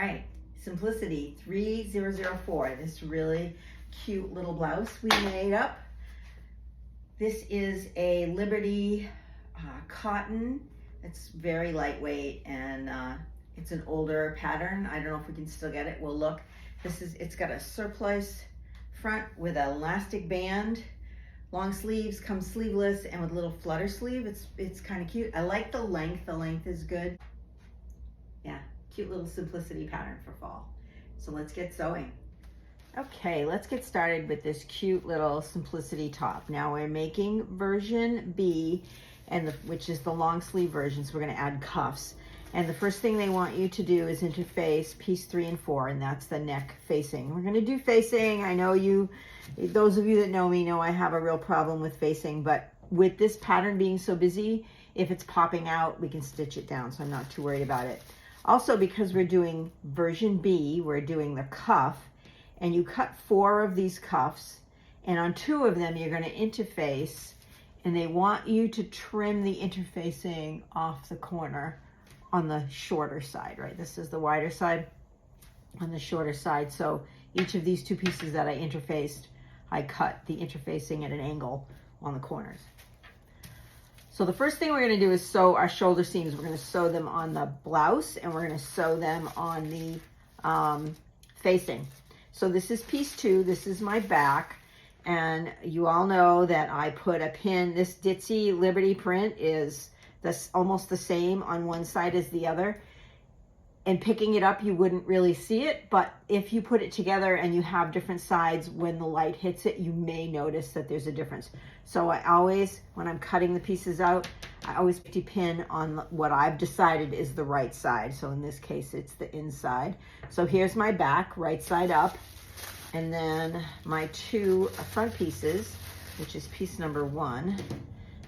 right, Simplicity 3004. This really cute little blouse we made up. This is a Liberty cotton. It's very lightweight and it's an older pattern. I don't know if we can still get it. We'll look. It's got a Surplice front with an elastic band. Long sleeves, comes sleeveless and with a little flutter sleeve. It's kind of cute. I like the length. The length is good. Yeah, cute little Simplicity pattern for fall. So let's get sewing. Okay, let's get started with this cute little Simplicity top. Now we're making version B, which is the long sleeve version, so we're going to add cuffs. And the first thing they want you to do is interface piece 3 and 4, and that's the neck facing. We're going to do facing. I know those of you that know me know I have a real problem with facing, but with this pattern being so busy, if it's popping out, we can stitch it down, so I'm not too worried about it. Also, because we're doing version B, we're doing the cuff, and you cut 4 of these cuffs, and on 2 of them you're going to interface, and they want you to trim the interfacing off the corner on the shorter side, right? This is the wider side, on the shorter side. So each of these 2 pieces that I interfaced, I cut the interfacing at an angle on the corners. So the first thing we're going to do is sew our shoulder seams. We're going to sew them on the blouse, and we're going to sew them on the facing. So this is piece 2. This is my back, and you all know that I put a pin. This ditzy Liberty print is almost the same on one side as the other. And picking it up, you wouldn't really see it, but if you put it together and you have different sides, when the light hits it, you may notice that there's a difference. So I always, when I'm cutting the pieces out, I always put a pin on what I've decided is the right side. So in this case, it's the inside. So here's my back, right side up, and then my 2 front pieces, which is piece number 1,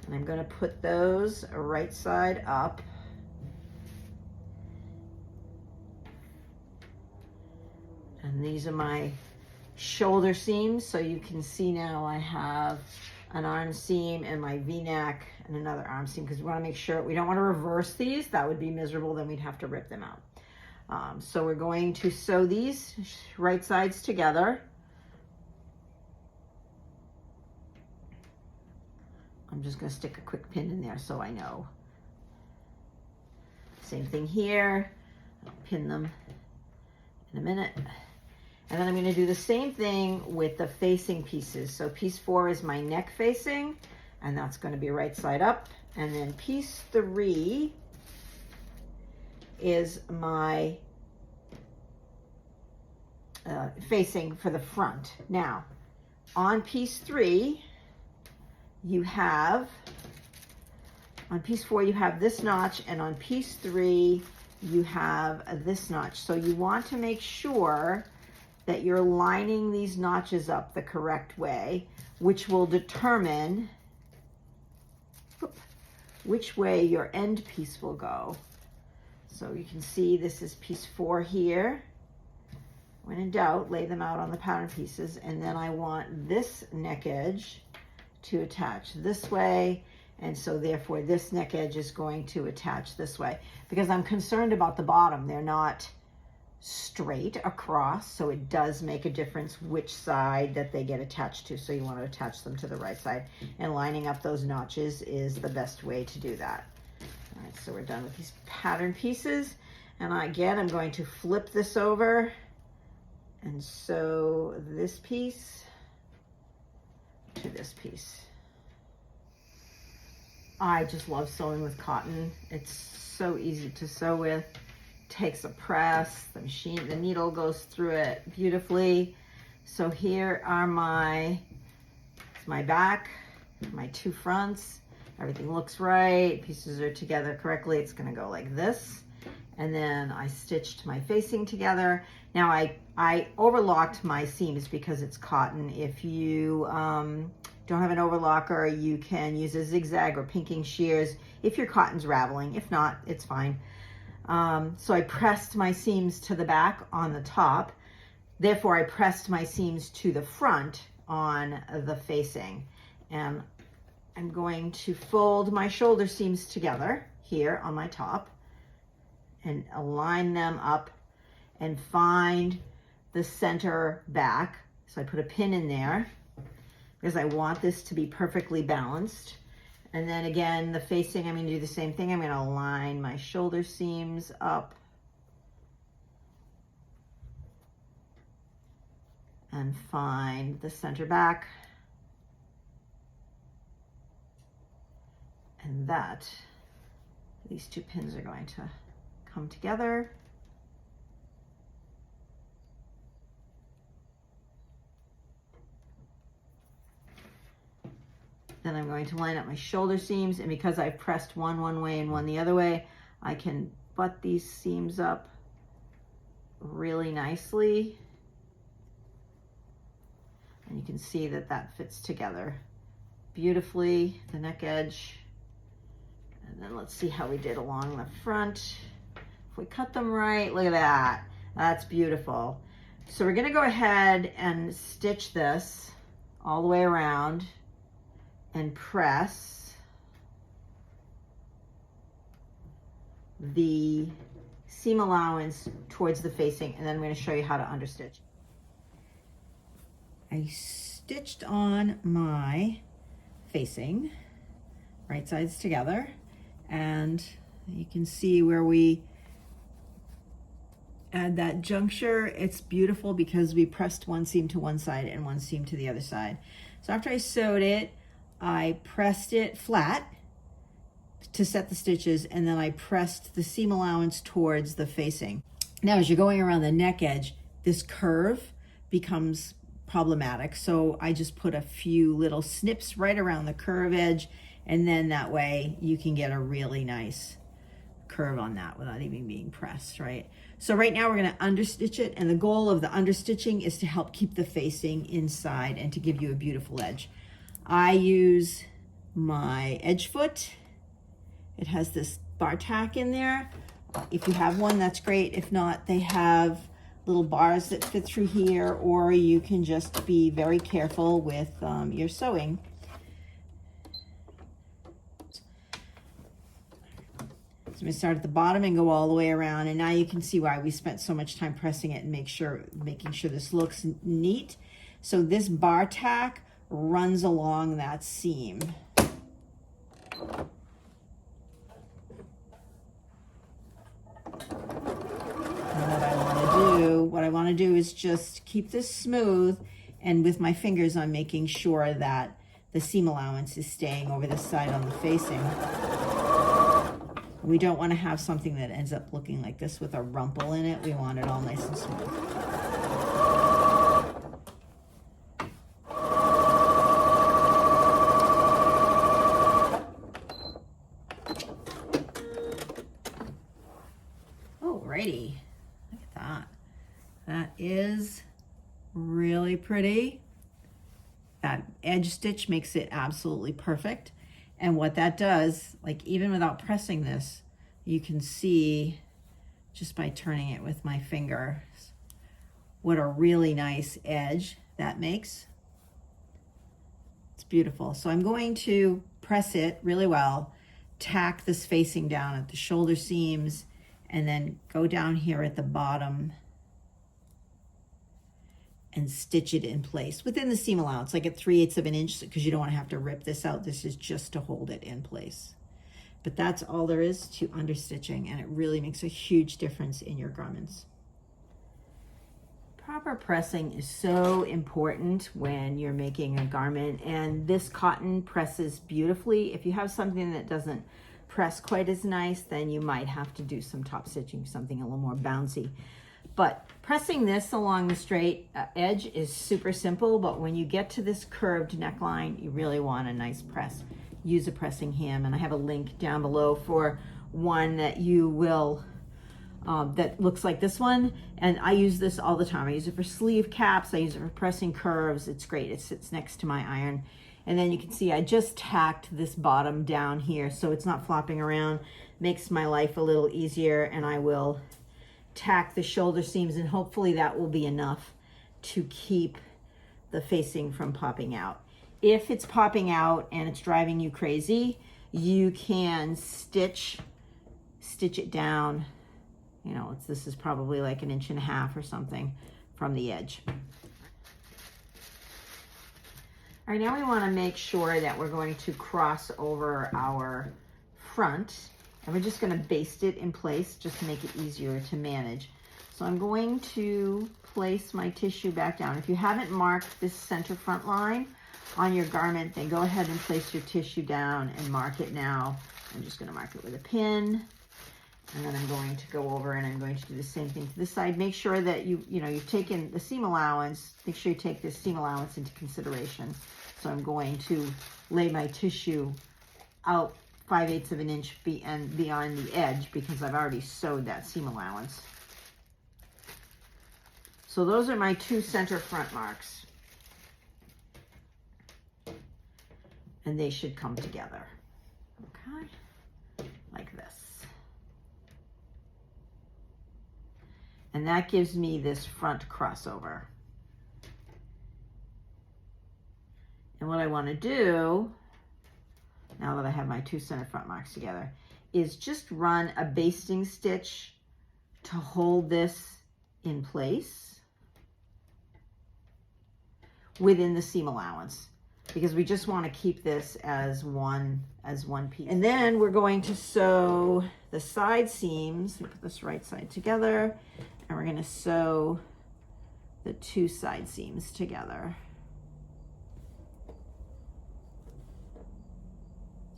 and I'm going to put those right side up. And these are my shoulder seams, so you can see now I have an arm seam and my V-neck and another arm seam, because we want to make sure, we don't want to reverse these. That would be miserable, then we'd have to rip them out. So we're going to sew these right sides together. I'm just going to stick a quick pin in there so I know. Same thing here. I'll pin them in a minute. And then I'm going to do the same thing with the facing pieces. So piece 4 is my neck facing, and that's going to be right side up. And then piece 3 is my facing for the front. Now, on piece 3, you have, on piece 4, you have this notch, and on piece 3, you have this notch. So you want to make sure that you're lining these notches up the correct way, which will determine which way your end piece will go. So you can see this is piece 4 here. When in doubt, lay them out on the pattern pieces, and then I want this neck edge to attach this way, and so therefore this neck edge is going to attach this way, because I'm concerned about the bottom. They're not straight across, so it does make a difference which side that they get attached to. So you want to attach them to the right side, and lining up those notches is the best way to do that. All right, so we're done with these pattern pieces, and again, I'm going to flip this over and sew this piece to this piece. I just love sewing with cotton. It's so easy to sew with. Takes a press, the needle goes through it beautifully. So here are my back, my 2 fronts. Everything looks right, pieces are together correctly. It's going to go like this, and then I stitched my facing together. Now I overlocked my seams because it's cotton. If you don't have an overlocker, you can use a zigzag or pinking shears if your cotton's raveling. If not, it's fine. So I pressed my seams to the back on the top. Therefore, I pressed my seams to the front on the facing. And I'm going to fold my shoulder seams together here on my top and align them up. and find the center back. So I put a pin in there because I want this to be perfectly balanced. And then again, the facing, I'm going to do the same thing. I'm going to line my shoulder seams up and find the center back. And that, these two pins are going to come together. Then I'm going to line up my shoulder seams, and because I've pressed one way and one the other way, I can butt these seams up really nicely. And you can see that that fits together beautifully, the neck edge. And then let's see how we did along the front. If we cut them right, look at that. That's beautiful. So we're gonna go ahead and stitch this all the way around and press the seam allowance towards the facing, and then I'm going to show you how to understitch. I stitched on my facing, right sides together, and you can see where we add that juncture. It's beautiful because we pressed one seam to one side and one seam to the other side. So after I sewed it, I pressed it flat to set the stitches, and then I pressed the seam allowance towards the facing. Now, as you're going around the neck edge, this curve becomes problematic. So I just put a few little snips right around the curve edge, and then that way you can get a really nice curve on that without even being pressed, right? So right now we're going to understitch it, and the goal of the understitching is to help keep the facing inside and to give you a beautiful edge. I use my edge foot. It has this bar tack in there. If you have one, that's great. If not, they have little bars that fit through here, or you can just be very careful with your sewing. So I'm going to start at the bottom and go all the way around, and now you can see why we spent so much time pressing it and making sure this looks neat. So this bar tack runs along that seam. What I want to do is just keep this smooth, and with my fingers I'm making sure that the seam allowance is staying over this side on the facing. We don't want to have something that ends up looking like this with a rumple in it. We want it all nice and smooth. Alrighty, look at that. That is really pretty. That edge stitch makes it absolutely perfect. And what that does, like even without pressing this, you can see just by turning it with my fingers what a really nice edge that makes. It's beautiful. So I'm going to press it really well, tack this facing down at the shoulder seams, and then go down here at the bottom and stitch it in place within the seam allowance, like at 3/8 of an inch, because you don't want to have to rip this out. This is just to hold it in place. But that's all there is to understitching, and it really makes a huge difference in your garments. Proper pressing is so important when you're making a garment, and this cotton presses beautifully. If you have something that doesn't press quite as nice, then you might have to do some top stitching, something a little more bouncy. But pressing this along the straight edge is super simple, but when you get to this curved neckline, you really want a nice press. Use a pressing ham, and I have a link down below for one that you will, that looks like this one, and I use this all the time. I use it for sleeve caps, I use it for pressing curves. It's great. It sits next to my iron. And then you can see I just tacked this bottom down here so it's not flopping around. Makes my life a little easier, and I will tack the shoulder seams, and hopefully that will be enough to keep the facing from popping out. If it's popping out and it's driving you crazy, you can stitch it down You know, this is probably like 1.5 inches or something from the edge. All right, now we want to make sure that we're going to cross over our front, and we're just going to baste it in place just to make it easier to manage. So I'm going to place my tissue back down. If you haven't marked this center front line on your garment, then go ahead and place your tissue down and mark it now. I'm just going to mark it with a pin, and then I'm going to go over and I'm going to do the same thing to this side. Make sure that you've taken the seam allowance. Make sure you take this seam allowance into consideration. So I'm going to lay my tissue out 5/8 of an inch beyond the edge because I've already sewed that seam allowance. So those are my 2 center front marks. And they should come together, okay, like this. And that gives me this front crossover. And what I want to do, now that I have my 2 center front marks together, is just run a basting stitch to hold this in place within the seam allowance, because we just want to keep this as one piece. And then we're going to sew the side seams. Put this right side together, and we're going to sew the 2 side seams together.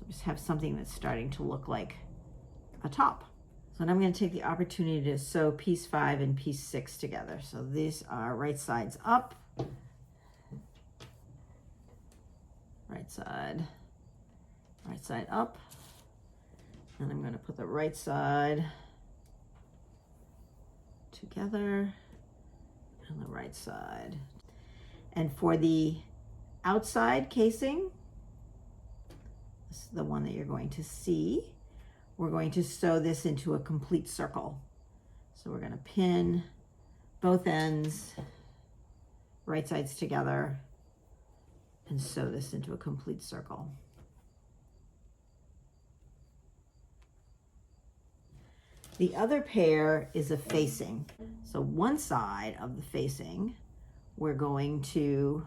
Just have something that's starting to look like a top. So now I'm going to take the opportunity to sew piece 5 and piece 6 together. So these are right sides up, right side up, and I'm going to put the right side together and the right side. And for the outside casing, this is the one that you're going to see, we're going to sew this into a complete circle. So we're going to pin both ends, right sides together, and sew this into a complete circle. The other pair is a facing. So one side of the facing, we're going to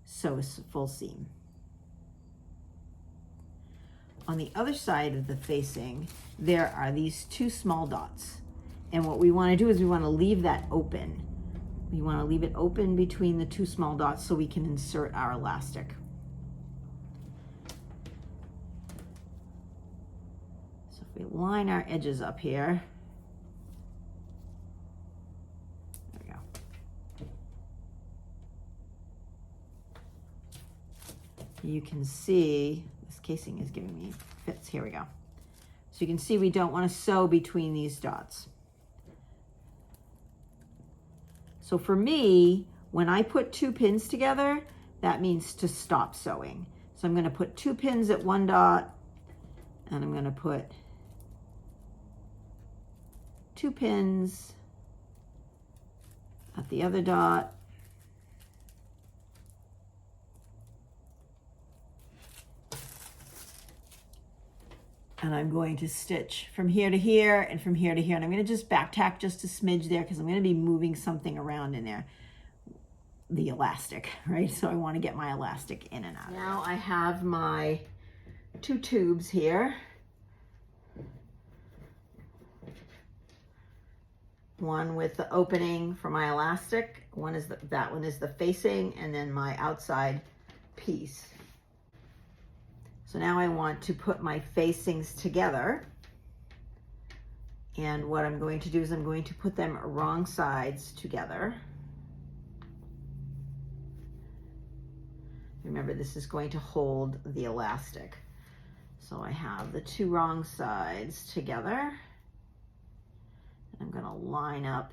sew a full seam. On the other side of the facing, there are these 2 small dots. And what we want to do is we want to leave that open. We want to leave it open between the 2 small dots so we can insert our elastic. So if we line our edges up here, there we go. You can see this casing is giving me fits. Here we go. So you can see we don't want to sew between these dots. So for me, when I put 2 pins together, that means to stop sewing. So I'm going to put 2 pins at one dot, and I'm going to put 2 pins at the other dot. And I'm going to stitch from here to here and from here to here. And I'm going to just back tack just a smidge there because I'm going to be moving something around in there. The elastic, right? So I want to get my elastic in and out. Now I have my 2 tubes here. One with the opening for my elastic. That one is the facing, and then my outside piece. So now I want to put my facings together. And what I'm going to do is I'm going to put them wrong sides together. Remember, this is going to hold the elastic. So I have the 2 wrong sides together. And I'm going to line up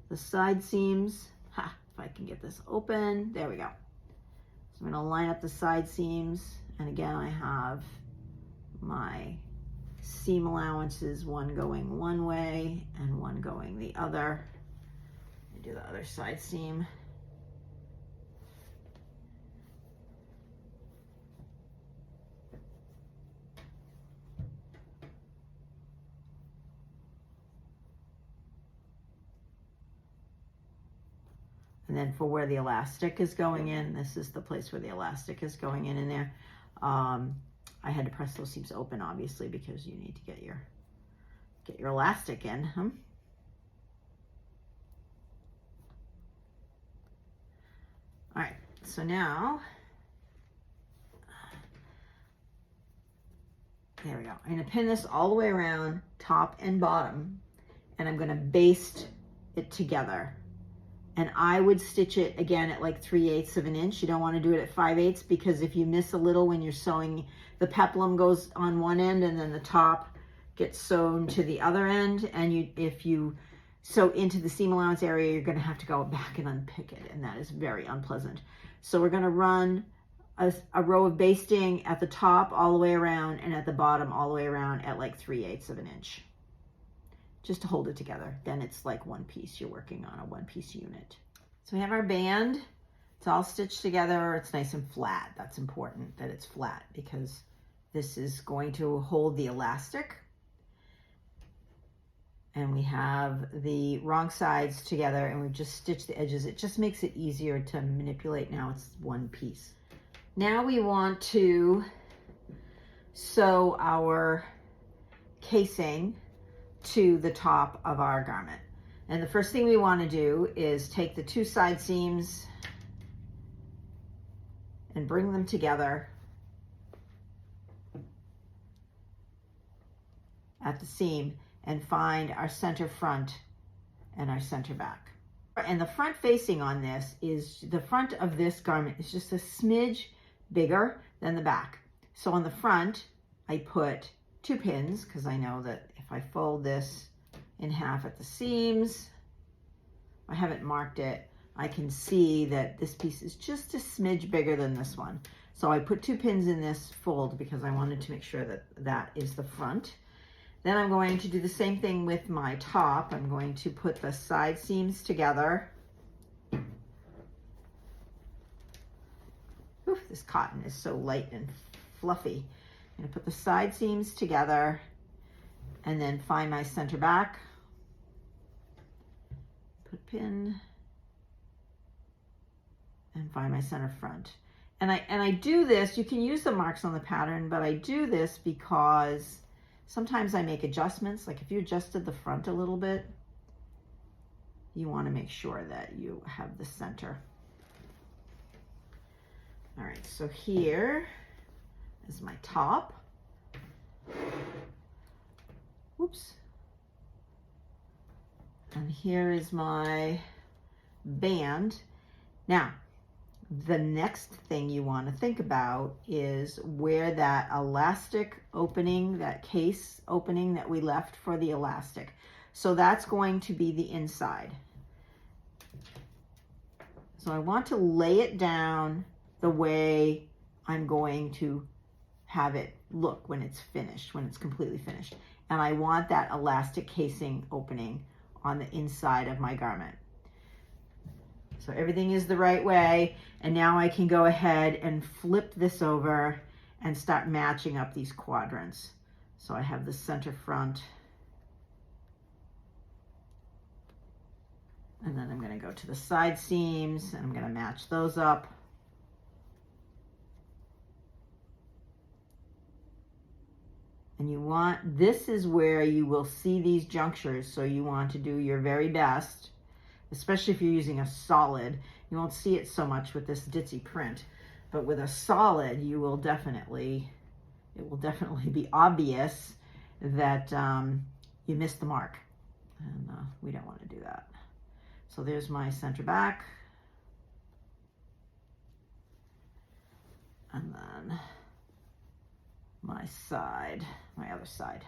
the side seams. If I can get this open, there we go. So I'm going to line up the side seams, and again I have my seam allowances, one going one way and one going the other. I do the other side seam. And then for where the elastic is going in, this is the place where the elastic is going in there. I had to press those seams open, obviously, because you need to get your elastic in. All right, so now, there we go. I'm gonna pin this all the way around, top and bottom, and I'm gonna baste it together. And I would stitch it again at like 3/8 of an inch. You don't want to do it at 5/8 because if you miss a little when you're sewing, the peplum goes on one end and then the top gets sewn to the other end. And if you sew into the seam allowance area, you're going to have to go back and unpick it, and that is very unpleasant. So we're going to run a row of basting at the top all the way around and at the bottom all the way around at like 3/8 of an inch. Just to hold it together. Then it's like one piece. You're working on a one-piece unit. So we have our band. It's all stitched together. It's nice and flat. That's important that it's flat because this is going to hold the elastic. And we have the wrong sides together and we've just stitched the edges. It just makes it easier to manipulate. Now it's one piece. Now we want to sew our casing to the top of our garment. And the first thing we want to do is take the two side seams and bring them together at the seam and find our center front and our center back. And the front facing on this is, the front of this garment is just a smidge bigger than the back. So on the front, I put 2 pins because I know that if I fold this in half at the seams, I haven't marked it, I can see that this piece is just a smidge bigger than this one. So I put 2 pins in this fold because I wanted to make sure that that is the front. Then I'm going to do the same thing with my top. I'm going to put the side seams together. Oof, this cotton is so light and fluffy. I'm going to put the side seams together and then find my center back, put a pin, and find my center front. And I do this, you can use the marks on the pattern, but I do this because sometimes I make adjustments. Like if you adjusted the front a little bit, you want to make sure that you have the center. All right, so here is my top. Whoops. And here is my band. Now, the next thing you want to think about is where that elastic opening, that case opening that we left for the elastic. So that's going to be the inside. So I want to lay it down the way I'm going to have it look when it's finished, when it's completely finished. And I want that elastic casing opening on the inside of my garment. So everything is the right way. And now I can go ahead and flip this over and start matching up these quadrants. So I have the center front. And then I'm going to go to the side seams and I'm going to match those up. And you want, this is where you will see these junctures, so you want to do your very best, especially if you're using a solid. You won't see it so much with this ditzy print, but with a solid, you will definitely, it will definitely be obvious that you missed the mark, and we don't want to do that. So there's my center back, and then my side, my other side.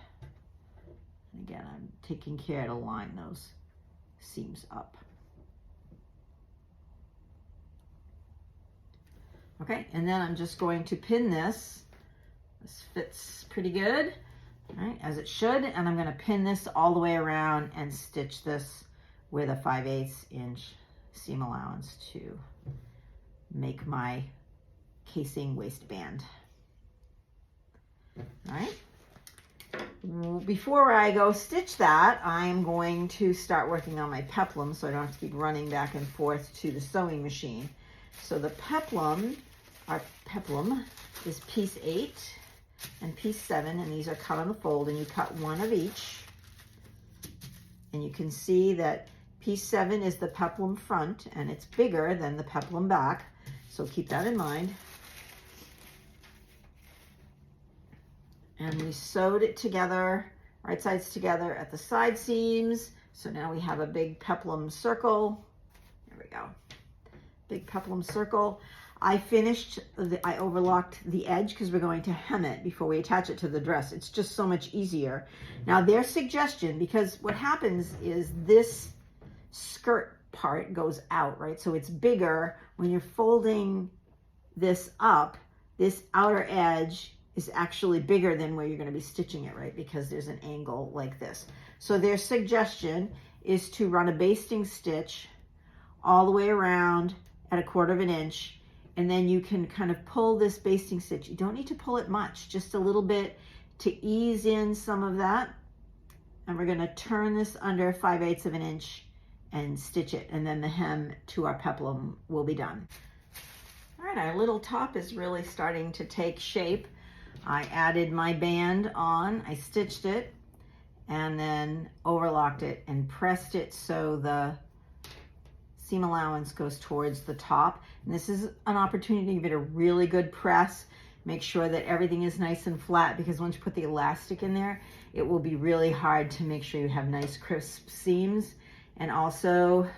And again, I'm taking care to line those seams up. Okay, and then I'm just going to pin this. This fits pretty good, all right, as it should. And I'm going to pin this all the way around and stitch this with a 5/8 inch seam allowance to make my casing waistband. All right, before I go stitch that, I'm going to start working on my peplum so I don't have to keep running back and forth to the sewing machine. So the peplum, our peplum is piece 8 and piece 7, and these are cut on the fold, and you cut one of each. And you can see that piece 7 is the peplum front, and it's bigger than the peplum back, so keep that in mind. And we sewed it together, right sides together at the side seams. So now we have a big peplum circle. There we go. Big peplum circle. I overlocked the edge because we're going to hem it before we attach it to the dress. It's just so much easier. Now their suggestion, because what happens is this skirt part goes out, right? So it's bigger. When you're folding this up, this outer edge is actually bigger than where you're going to be stitching it, right? Because there's an angle like this. So their suggestion is to run a basting stitch all the way around at 1/4 inch, and then you can kind of pull this basting stitch. You don't need to pull it much, just a little bit to ease in some of that. And we're going to turn this under 5/8 inch and stitch it, and then the hem to our peplum will be done. All right, our little top is really starting to take shape. I added my band on, I stitched it, and then overlocked it and pressed it so the seam allowance goes towards the top. And this is an opportunity to give it a really good press. Make sure that everything is nice and flat, because once you put the elastic in there, it will be really hard to make sure you have nice crisp seams. And also,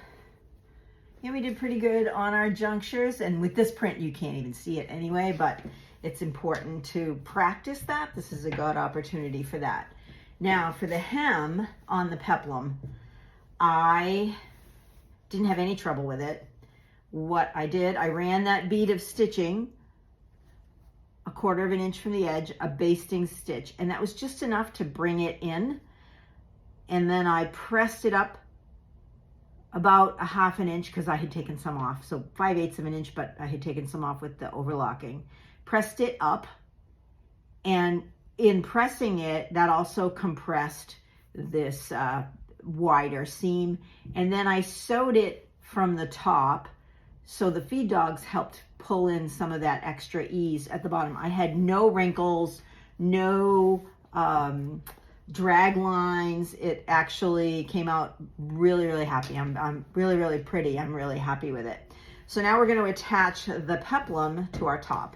yeah, we did pretty good on our junctures, and with this print you can't even see it anyway, but it's important to practice that. This is a good opportunity for that. Now for the hem on the peplum, I didn't have any trouble with it. What I did, I ran that bead of stitching 1/4 inch from the edge, a basting stitch, and that was just enough to bring it in. And then I pressed it up about 1/2 inch because I had taken some off. So 5/8 inch, but I had taken some off with the overlocking. Pressed it up, and in pressing it, that also compressed this wider seam. And then I sewed it from the top, so the feed dogs helped pull in some of that extra ease at the bottom. I had no wrinkles, no drag lines. It actually came out really, really happy. I'm really, really pretty. I'm really happy with it. So now we're going to attach the peplum to our top.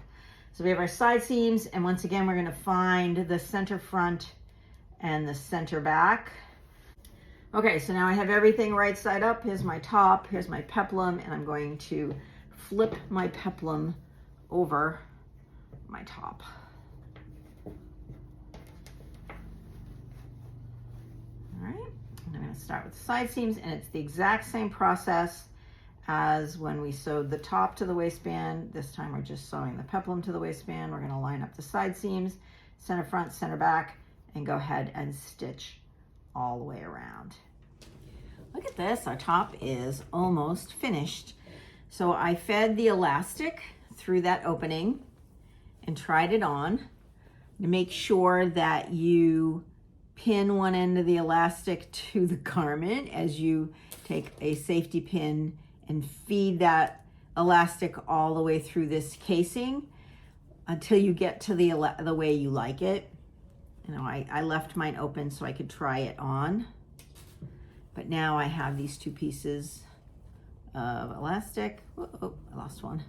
So we have our side seams, and once again, we're going to find the center front and the center back. Okay, so now I have everything right side up. Here's my top, here's my peplum, and I'm going to flip my peplum over my top. All right, and I'm going to start with the side seams, and it's the exact same process as when we sewed the top to the waistband. This time we're just sewing the peplum to the waistband. We're going to line up the side seams, center front, center back, and go ahead and stitch all the way around. Look at this, our top is almost finished. So I fed the elastic through that opening and tried it on. Make sure that you pin one end of the elastic to the garment as you take a safety pin and feed that elastic all the way through this casing until you get to the way you like it. You know, I left mine open so I could try it on, but now I have these two pieces of elastic. Oh, I lost one.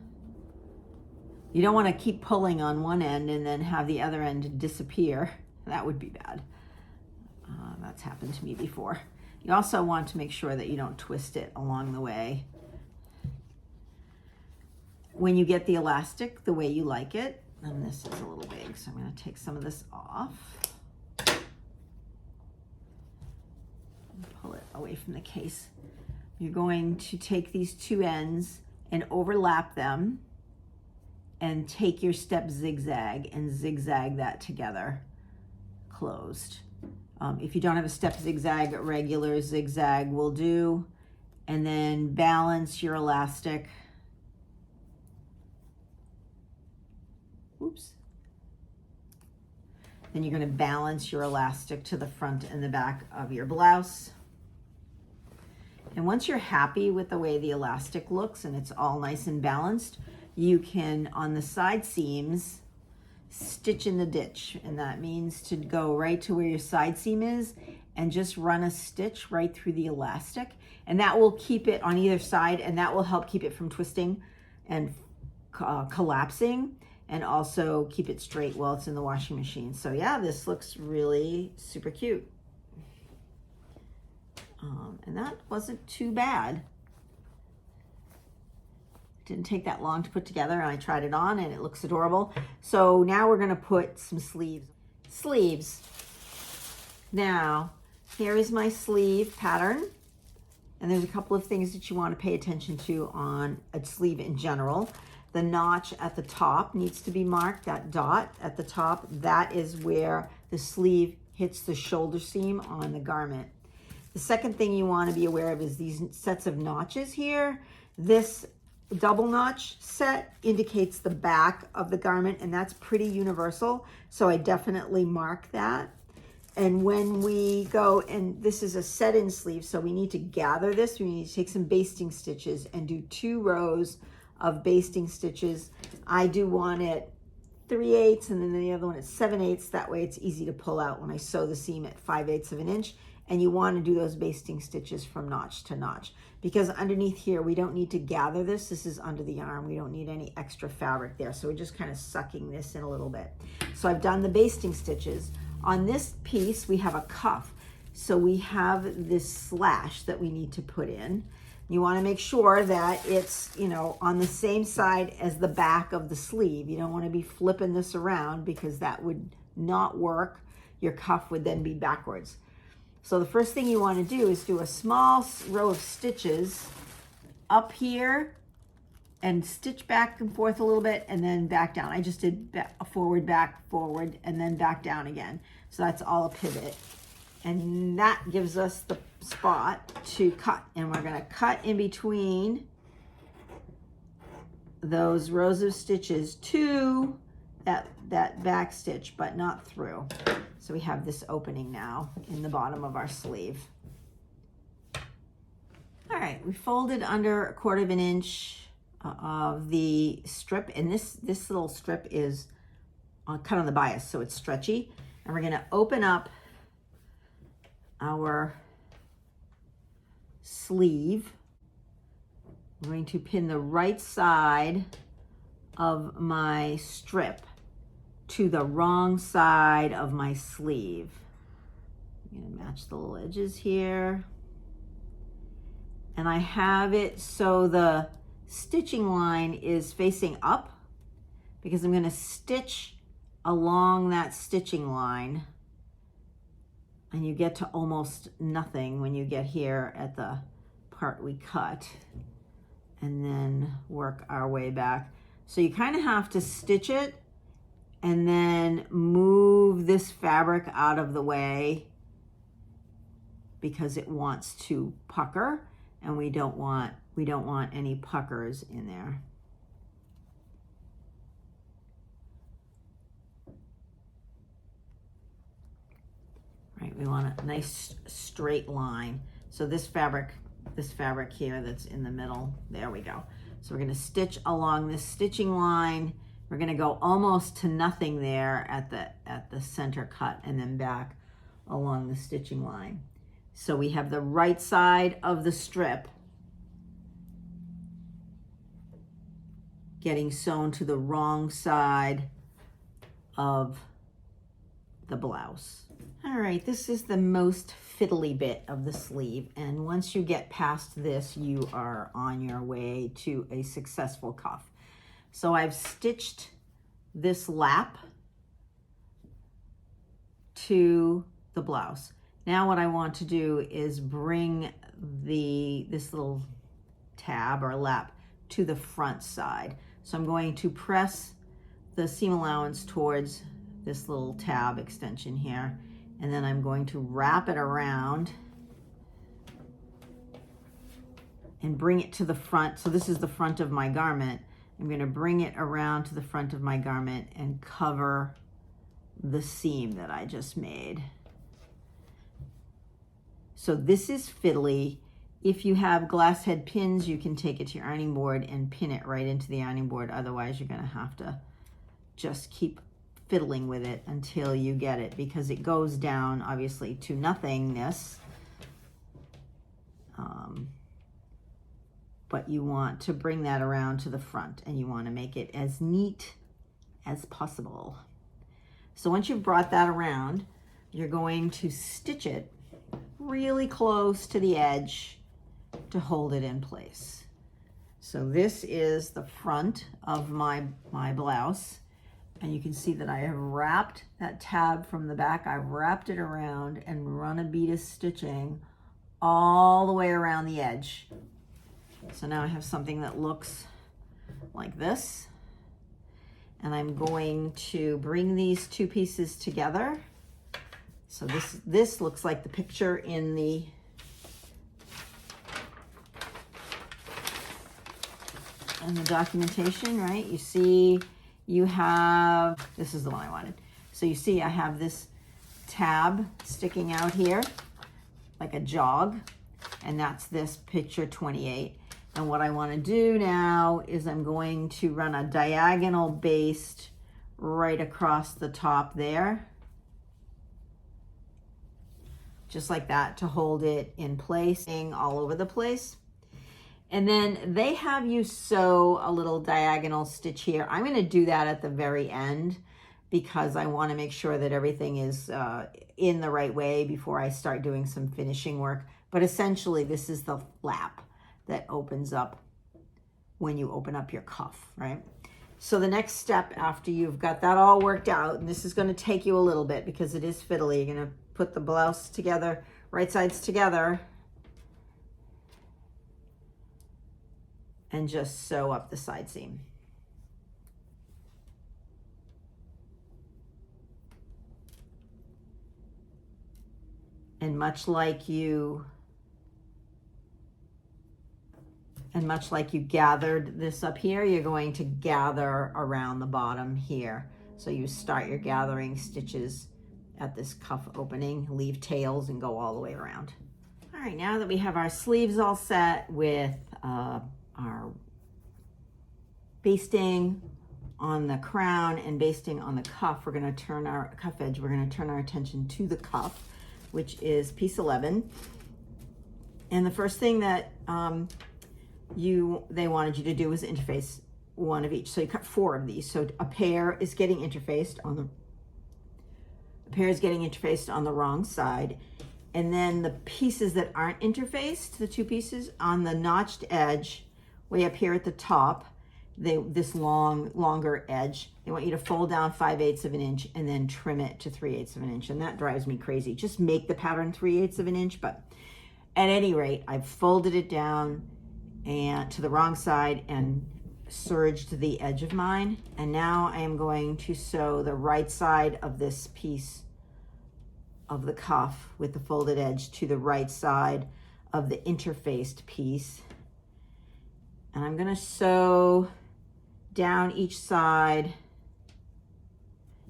You don't want to keep pulling on one end and then have the other end disappear. That would be bad. That's happened to me before. You also want to make sure that you don't twist it along the way. When you get the elastic the way you like it, and this is a little big, so I'm going to take some of this off. Pull it away from the case. You're going to take these two ends and overlap them and take your step zigzag and zigzag that together closed. If you don't have a step zigzag, a regular zigzag will do. And then balance your elastic. Oops. Then you're going to balance your elastic to the front and the back of your blouse. And once you're happy with the way the elastic looks and it's all nice and balanced, you can, on the side seams, stitch in the ditch. And that means to go right to where your side seam is and just run a stitch right through the elastic. And that will keep it on either side, and that will help keep it from twisting and collapsing, and also keep it straight while it's in the washing machine. So yeah, this looks really super cute. And that wasn't too bad. Didn't take that long to put together, and I tried it on and it looks adorable. So now we're gonna put some sleeves. Sleeves. Now, here is my sleeve pattern. And there's a couple of things that you want to pay attention to on a sleeve in general. The notch at the top needs to be marked, that dot at the top. That is where the sleeve hits the shoulder seam on the garment. The second thing you want to be aware of is these sets of notches here. This double notch set indicates the back of the garment, and that's pretty universal. So I definitely mark that. And when we go, and this is a set-in sleeve, so we need to gather this. We need to take some basting stitches and do 2 rows of basting stitches. I do one at 3/8 and then the other one at 7/8. That way it's easy to pull out when I sew the seam at 5/8 of an inch. And you want to do those basting stitches from notch to notch, because underneath here, we don't need to gather this. This is under the arm. We don't need any extra fabric there. So we're just kind of sucking this in a little bit. So I've done the basting stitches. On this piece, we have a cuff. So we have this slash that we need to put in. You want to make sure that it's, you know, on the same side as the back of the sleeve. You don't want to be flipping this around, because that would not work. Your cuff would then be backwards. So the first thing you want to do is do a small row of stitches up here and stitch back and forth a little bit and then back down. I just did forward, back, forward, and then back down again. So that's all a pivot. And that gives us the spot to cut. And we're going to cut in between those rows of stitches to that back stitch, but not through. So we have this opening now in the bottom of our sleeve. All right, we folded under 1/4 of an inch of the strip, and this little strip is cut on the bias, so it's stretchy. And we're gonna open up our sleeve. I'm going to pin the right side of my strip to the wrong side of my sleeve. I'm gonna match the little edges here. And I have it so the stitching line is facing up, because I'm gonna stitch along that stitching line, and you get to almost nothing when you get here at the part we cut, and then work our way back. So you kind of have to stitch it and then move this fabric out of the way, because it wants to pucker, and we don't want any puckers in there. Right, we want a nice straight line. So this fabric here that's in the middle, there we go. So we're gonna stitch along this stitching line. We're gonna go almost to nothing there at the center cut, and then back along the stitching line. So we have the right side of the strip getting sewn to the wrong side of the blouse. All right, this is the most fiddly bit of the sleeve, and once you get past this, you are on your way to a successful cuff. So I've stitched this lap to the blouse. Now what I want to do is bring this little tab or lap to the front side. So I'm going to press the seam allowance towards this little tab extension here, and then I'm going to wrap it around and bring it to the front. So this is the front of my garment. I'm going to bring it around to the front of my garment and cover the seam that I just made. So this is fiddly. If you have glass head pins, you can take it to your ironing board and pin it right into the ironing board. Otherwise, you're gonna have to just keep fiddling with it until you get it, because it goes down obviously to nothingness. But you want to bring that around to the front, and you want to make it as neat as possible. So once you've brought that around, you're going to stitch it really close to the edge to hold it in place. So this is the front of my blouse, and you can see that I have wrapped that tab from the back. I've wrapped it around and run a bead of stitching all the way around the edge. So now I have something that looks like this, and I'm going to bring these two pieces together. So this looks like the picture in the documentation, right? You see you have, this is the one I wanted. So you see I have this tab sticking out here like a jog, and that's this picture 28. And what I want to do now is I'm going to run a diagonal baste right across the top there, just like that, to hold it in place, all over the place. And then they have you sew a little diagonal stitch here. I'm going to do that at the very end because I want to make sure that everything is in the right way before I start doing some finishing work. But essentially, this is the flap that opens up when you open up your cuff, right? So the next step after you've got that all worked out, and this is going to take you a little bit because it is fiddly, you're going to put the blouse together, right sides together, and just sew up the side seam. And much like you gathered this up here, you're going to gather around the bottom here. So you start your gathering stitches at this cuff opening, leave tails, and go all the way around. All right, now that we have our sleeves all set with our basting on the crown and basting on the cuff, we're going to turn our cuff edge, we're going to turn our attention to the cuff, which is piece 11. And the first thing that they wanted you to do was interface one of each. So you cut 4 of these. So a pair is getting interfaced on the wrong side. And then the pieces that aren't interfaced, the 2 pieces on the notched edge, way up here at the top, this longer edge, they want you to fold down 5/8 of an inch and then trim it to 3/8 of an inch. And that drives me crazy. Just make the pattern 3/8 of an inch. But at any rate, I've folded it down and to the wrong side and serged the edge of mine. And now I am going to sew the right side of this piece of the cuff with the folded edge to the right side of the interfaced piece. And I'm going to sew down each side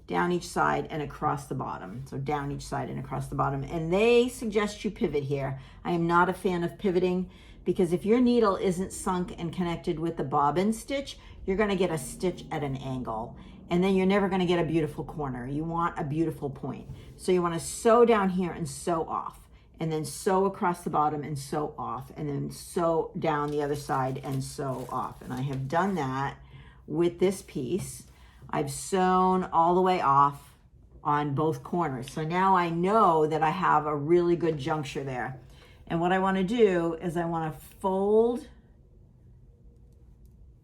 and across the bottom. So down each side and across the bottom. And they suggest you pivot here. I am not a fan of pivoting because if your needle isn't sunk and connected with the bobbin stitch, you're going to get a stitch at an angle. And then you're never going to get a beautiful corner. You want a beautiful point. So you want to sew down here and sew off. And then sew across the bottom and sew off. And then sew down the other side and sew off. And I have done that with this piece. I've sewn all the way off on both corners. So now I know that I have a really good juncture there. And what I want to do is I want to fold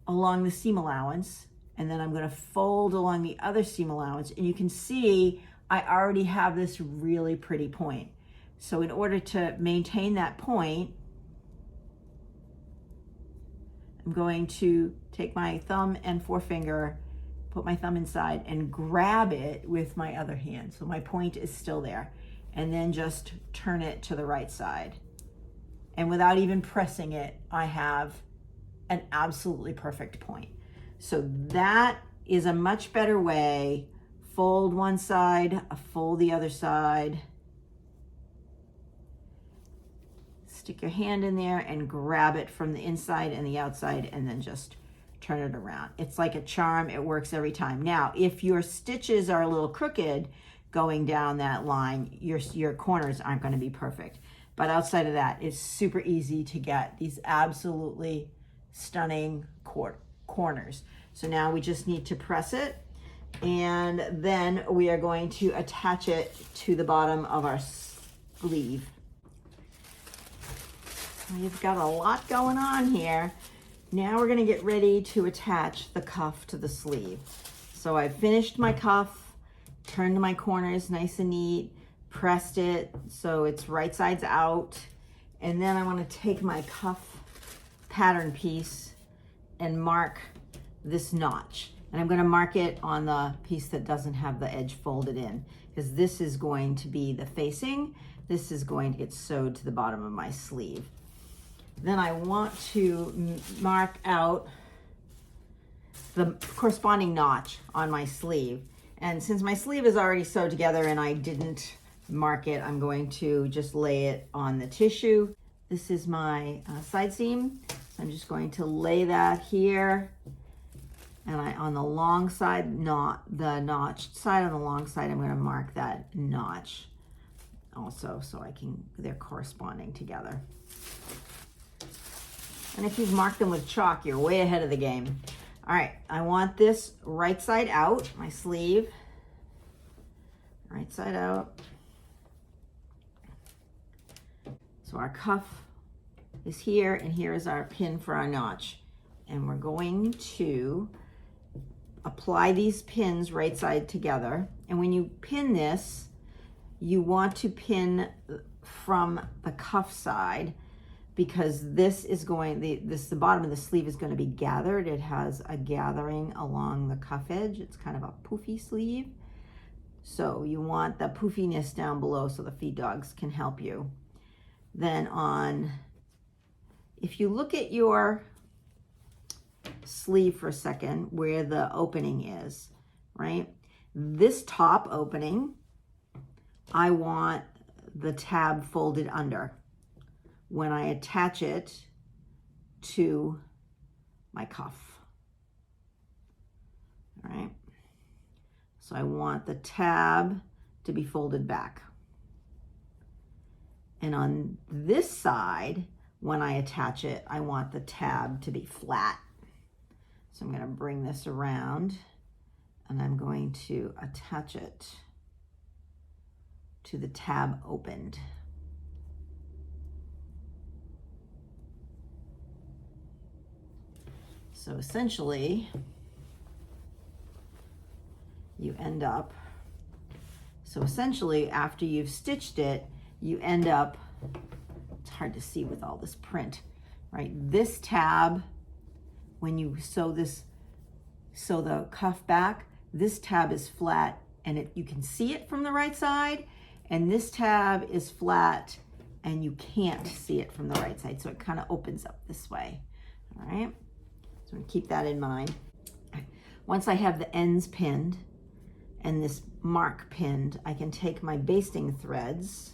along the seam allowance, and then I'm going to fold along the other seam allowance. And you can see I already have this really pretty point. So in order to maintain that point, I'm going to take my thumb and forefinger, put my thumb inside and grab it with my other hand. So my point is still there. And then just turn it to the right side. And without even pressing it, I have an absolutely perfect point. So that is a much better way fold one side, fold the other side. Stick your hand in there and grab it from the inside and the outside, and then just turn it around. It's like a charm. It works every time. Now, if your stitches are a little crooked going down that line, your corners aren't going to be perfect. But outside of that, it's super easy to get these absolutely stunning corners. So now we just need to press it, and then we are going to attach it to the bottom of our sleeve. We've got a lot going on here. Now we're gonna get ready to attach the cuff to the sleeve. So I've finished my cuff, turned my corners nice and neat, pressed it so it's right sides out, and then I want to take my cuff pattern piece and mark this notch. And I'm going to mark it on the piece that doesn't have the edge folded in, because this is going to be the facing. This is going to get sewed to the bottom of my sleeve. Then I want to mark out the corresponding notch on my sleeve. And since my sleeve is already sewed together and I didn't mark it, I'm going to just lay it on the tissue. This is my side seam. So I'm just going to lay that here. And on the long side, not the notched side, on the long side, I'm going to mark that notch also, so they're corresponding together. And if you've marked them with chalk, you're way ahead of the game. All right, I want this right side out, my sleeve. Right side out. So our cuff is here, and here is our pin for our notch. And we're going to apply these pins right side together. And when you pin this, you want to pin from the cuff side, because this is going, the bottom of the sleeve is going to be gathered. It has a gathering along the cuff edge. It's kind of a poofy sleeve. So you want the poofiness down below so the feed dogs can help you. Then if you look at your sleeve for a second, where the opening is, right? This top opening, I want the tab folded under when I attach it to my cuff. All right. So I want the tab to be folded back. And on this side, when I attach it, I want the tab to be flat. So I'm going to bring this around, and I'm going to attach it to the tab opened. So essentially, after you've stitched it, you end up, it's hard to see with all this print, right? This tab, when you sew the cuff back, this tab is flat, and you can see it from the right side, and this tab is flat and you can't see it from the right side. So it kind of opens up this way. All right. So I'm gonna keep that in mind. Once I have the ends pinned and this mark pinned, I can take my basting threads.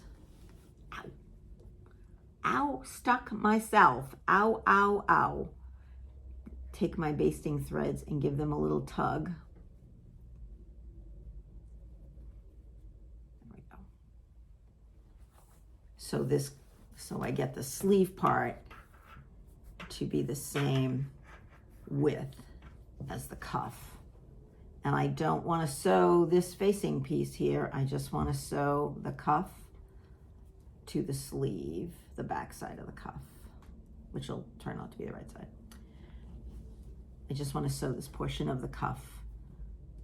Ow, stuck myself. Ow, ow, ow. Take my basting threads and give them a little tug. There we go. So I get the sleeve part to be the same width as the cuff. And I don't want to sew this facing piece here. I just want to sew the cuff to the sleeve, the back side of the cuff, which will turn out to be the right side. I just want to sew this portion of the cuff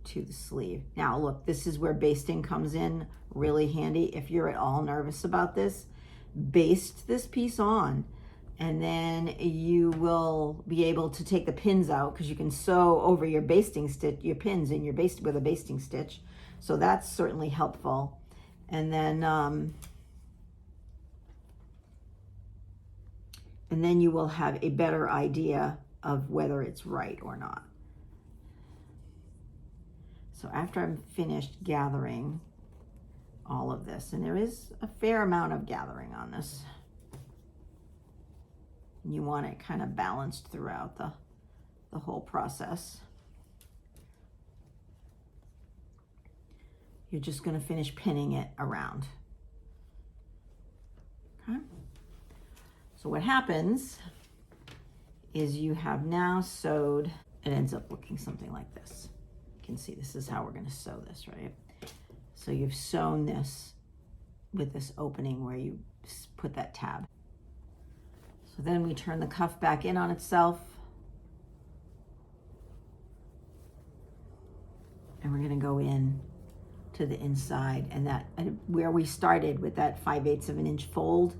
to the sleeve. Now look, this is where basting comes in really handy. If you're at all nervous about this, baste this piece on, and then you will be able to take the pins out, because you can sew over your basting stitch, your pins in your with a basting stitch. So that's certainly helpful. And then you will have a better idea of whether it's right or not. So after I'm finished gathering all of this, and there is a fair amount of gathering on this, you want it kind of balanced throughout the whole process. You're just going to finish pinning it around. Okay. So what happens is you have now sewed, it ends up looking something like this. You can see this is how we're going to sew this, right? So you've sewn this with this opening where you put that tab. So then we turn the cuff back in on itself. And we're going to go in to the inside, and where we started with that 5/8 of an inch fold,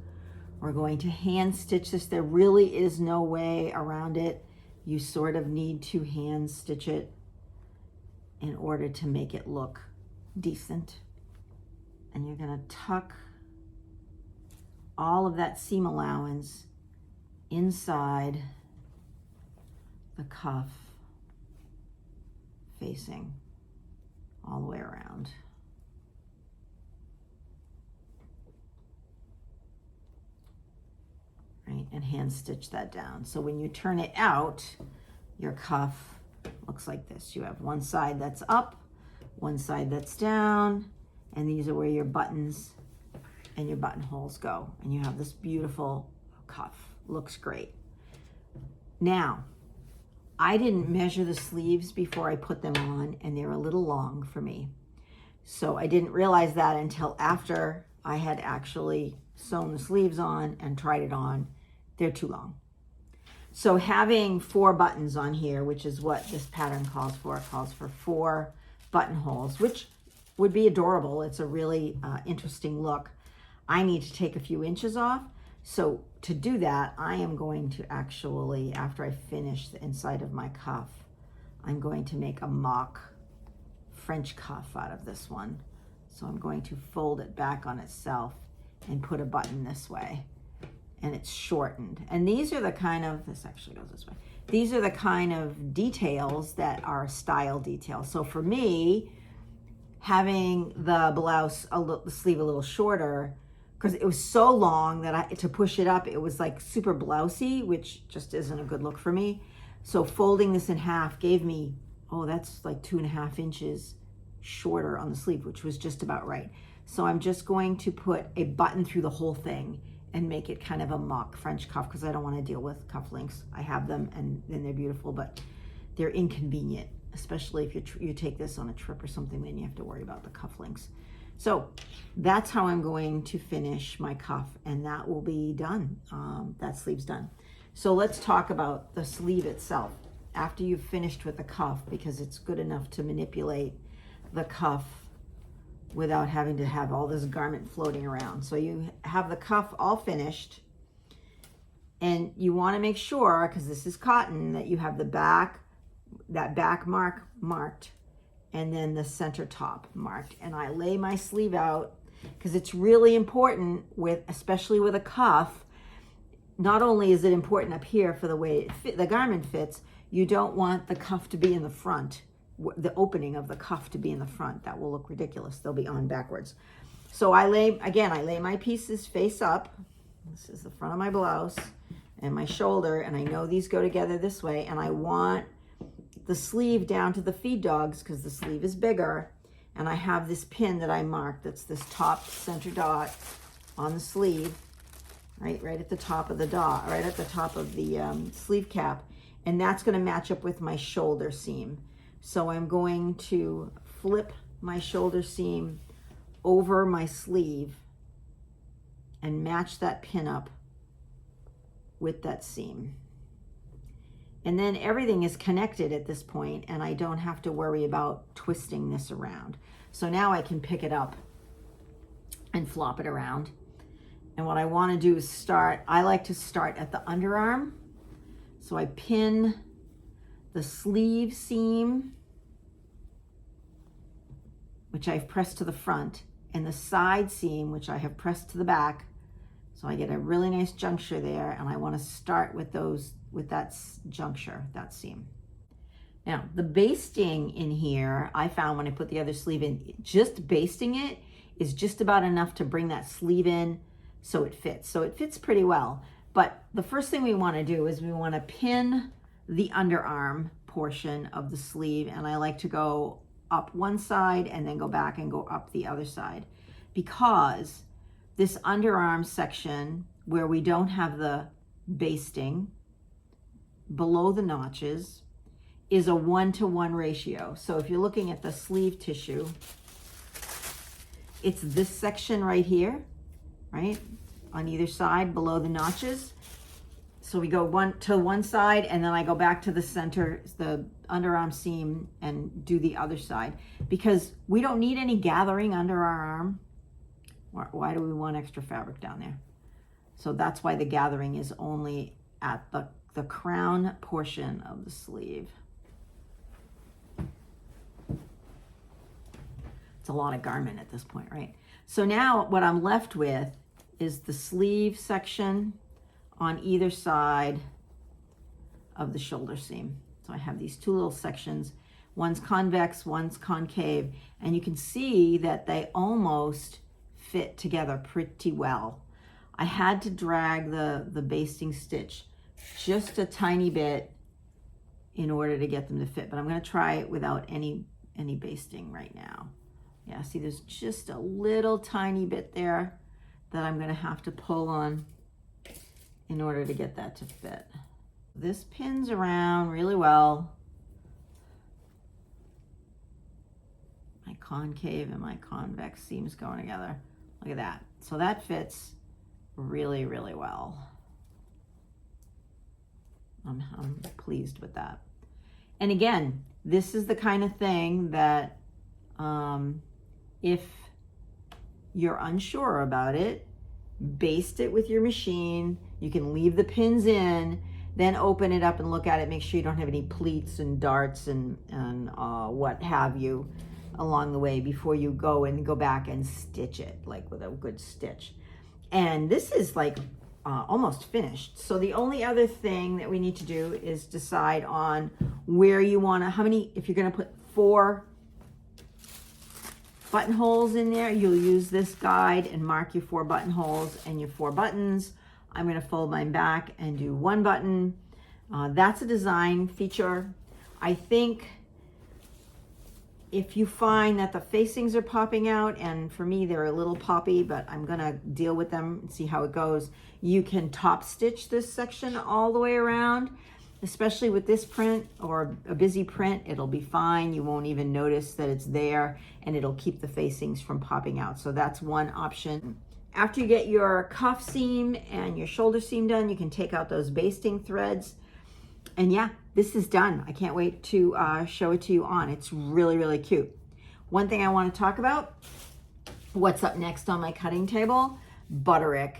we're going to hand stitch this. There really is no way around it. You sort of need to hand stitch it in order to make it look decent. And you're going to tuck all of that seam allowance inside the cuff, facing all the way around. Right, and hand stitch that down. So when you turn it out, your cuff looks like this. You have one side that's up, one side that's down, and these are where your buttons and your buttonholes go. And you have this beautiful cuff. Looks great. Now, I didn't measure the sleeves before I put them on, and they're a little long for me. So I didn't realize that until after I had actually sewn the sleeves on and tried it on. They're too long. So having 4 buttons on here, which is what this pattern calls for, it calls for 4 buttonholes, which would be adorable. It's a really interesting look. I need to take a few inches off. So to do that, I am going to actually, after I finish the inside of my cuff, I'm going to make a mock French cuff out of this one. So I'm going to fold it back on itself and put a button this way. And it's shortened. And these are the kind of, this actually goes this way. These are the kind of details that are style details. So for me, having the blouse, the sleeve a little shorter, because it was so long that to push it up, it was like super blousey, which just isn't a good look for me. So folding this in half gave me, oh, that's like 2.5 inches shorter on the sleeve, which was just about right. So I'm just going to put a button through the whole thing and make it kind of a mock French cuff, because I don't want to deal with cufflinks. I have them and they're beautiful, but they're inconvenient, especially if you take this on a trip or something, then you have to worry about the cufflinks. So that's how I'm going to finish my cuff, and that will be done. That sleeve's done. So let's talk about the sleeve itself. After you've finished with the cuff, because it's good enough to manipulate the cuff without having to have all this garment floating around. So you have the cuff all finished, and you want to make sure, because this is cotton, that you have the back, that back mark marked, and then the center top marked. And I lay my sleeve out, because it's really important especially with a cuff. Not only is it important up here for the way the garment fits, you don't want the cuff to be in the front, the opening of the cuff to be in the front. That will look ridiculous. They'll be on backwards. So I lay my pieces face up. This is the front of my blouse and my shoulder, and I know these go together this way, and I want the sleeve down to the feed dogs because the sleeve is bigger, and I have this pin that I marked. That's this top center dot on the sleeve, right at the top of the dot, right at the top of the sleeve cap, and that's going to match up with my shoulder seam. So I'm going to flip my shoulder seam over my sleeve and match that pin up with that seam. And then everything is connected at this point, and I don't have to worry about twisting this around. So now I can pick it up and flop it around. And what I want to do is I like to start at the underarm. So I pin the sleeve seam, which I've pressed to the front, and the side seam, which I have pressed to the back. So I get a really nice juncture there, and I want to start with that juncture, that seam. Now, the basting in here, I found when I put the other sleeve in, just basting it is just about enough to bring that sleeve in so it fits. So it fits pretty well. But the first thing we want to do is we want to pin the underarm portion of the sleeve, and I like to go up one side and then go back and go up the other side, because this underarm section where we don't have the basting below the notches is a 1-to-1 ratio. So if you're looking at the sleeve tissue, it's this section right here, right? On either side below the notches. So we go one side, and then I go back to the center, the underarm seam, and do the other side, because we don't need any gathering under our arm. Why do we want extra fabric down there? So that's why the gathering is only at the crown portion of the sleeve. It's a lot of garment at this point, right? So now what I'm left with is the sleeve section on either side of the shoulder seam. So I have these two little sections. One's convex, one's concave, and you can see that they almost fit together pretty well. I had to drag the basting stitch just a tiny bit in order to get them to fit, but I'm going to try it without any basting right now. Yeah, see, there's just a little tiny bit there that I'm going to have to pull on in order to get that to fit. This pins around really well. My concave and my convex seams going together. Look at that. So that fits really, really well. I'm pleased with that. And again, this is the kind of thing that if you're unsure about it, baste it with your machine. You can leave the pins in, then open it up and look at it. Make sure you don't have any pleats and darts and what have you along the way before you go back and stitch it, like with a good stitch. And this is like almost finished. So the only other thing that we need to do is decide on where you want to, how many, if you're going to put 4 buttonholes in there, you'll use this guide and mark your 4 buttonholes and your 4 buttons. I'm going to fold mine back and do 1 button. That's a design feature. I think if you find that the facings are popping out, and for me they're a little poppy, but I'm going to deal with them and see how it goes, you can top stitch this section all the way around. Especially with this print or a busy print, it'll be fine. You won't even notice that it's there, and it'll keep the facings from popping out. So that's one option. After you get your cuff seam and your shoulder seam done, you can take out those basting threads. And yeah, this is done. I can't wait to show it to you on. It's really, really cute. One thing I want to talk about, what's up next on my cutting table? Butterick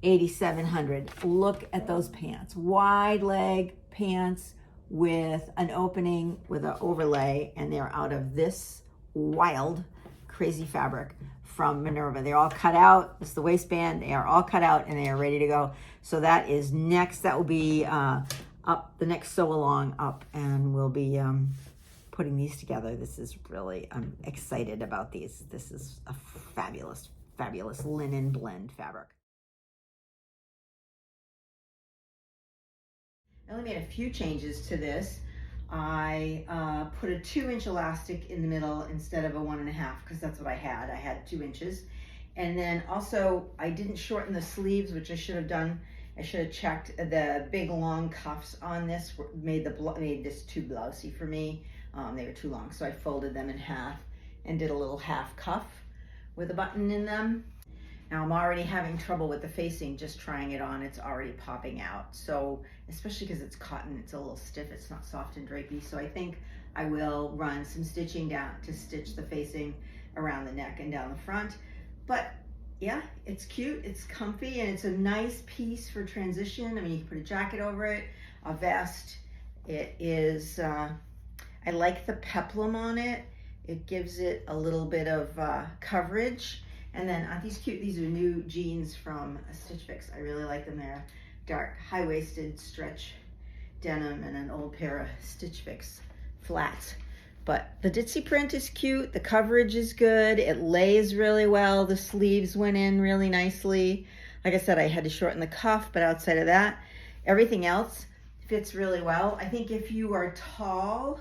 8700. Look at those pants. Wide leg pants with an opening with an overlay, and they're out of this wild, crazy fabric from Minerva. They're all cut out. This is the waistband. They are all cut out and they are ready to go. So that is next. That will be up the next sew along up, and we'll be putting these together. This is really, I'm excited about these. This is a fabulous, fabulous linen blend fabric. I only made a few changes to this. I put a 2-inch elastic in the middle instead of a 1.5, because that's what I had. I had 2 inches. And then also I didn't shorten the sleeves, which I should have done. I should have checked. The big long cuffs on this made this too blousey for me. They were too long, so I folded them in half and did a little half cuff with a button in them. Now I'm already having trouble with the facing, just trying it on, it's already popping out. So, especially because it's cotton, it's a little stiff, it's not soft and drapey. So I think I will run some stitching down to stitch the facing around the neck and down the front. But yeah, it's cute, it's comfy, and it's a nice piece for transition. I mean, you can put a jacket over it, a vest. It is, I like the peplum on it. It gives it a little bit of coverage. And then aren't these cute? These are new jeans from Stitch Fix. I really like them. They're dark, high-waisted stretch denim and an old pair of Stitch Fix flats. But the ditzy print is cute, the coverage is good, it lays really well, the sleeves went in really nicely. Like I said, I had to shorten the cuff, but outside of that, everything else fits really well. I think if you are tall,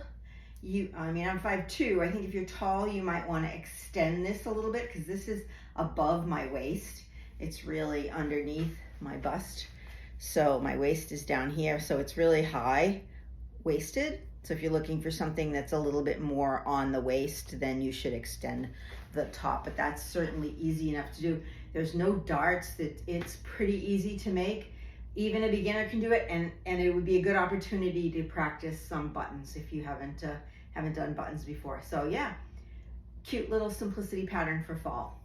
I mean, I'm 5'2", I think if you're tall, you might want to extend this a little bit because this is above my waist. It's really underneath my bust. So my waist is down here, so it's really high waisted. So if you're looking for something that's a little bit more on the waist, then you should extend the top, but that's certainly easy enough to do. There's no darts, it's pretty easy to make. Even a beginner can do it, and it would be a good opportunity to practice some buttons if you haven't done buttons before. So yeah, cute little simplicity pattern for fall.